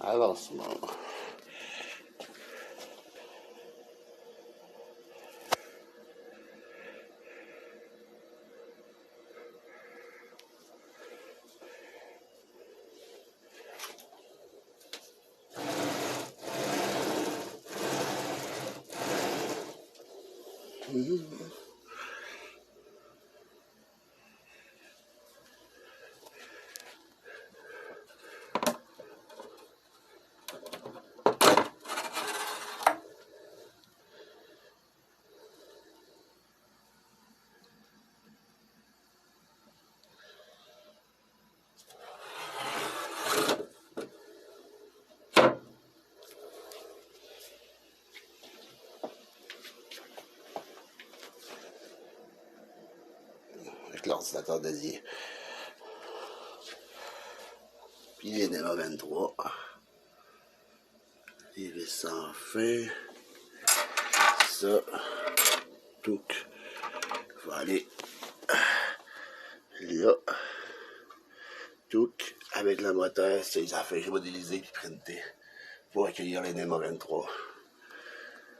Avancement. Avec l'ordinateur dédié. Puis les numéros 23. Les vis sans fin. Ça. Tout. Il va aller là. Tout. Avec le moteur, c'est les affaires modélisées et printées pour accueillir les numéros 23.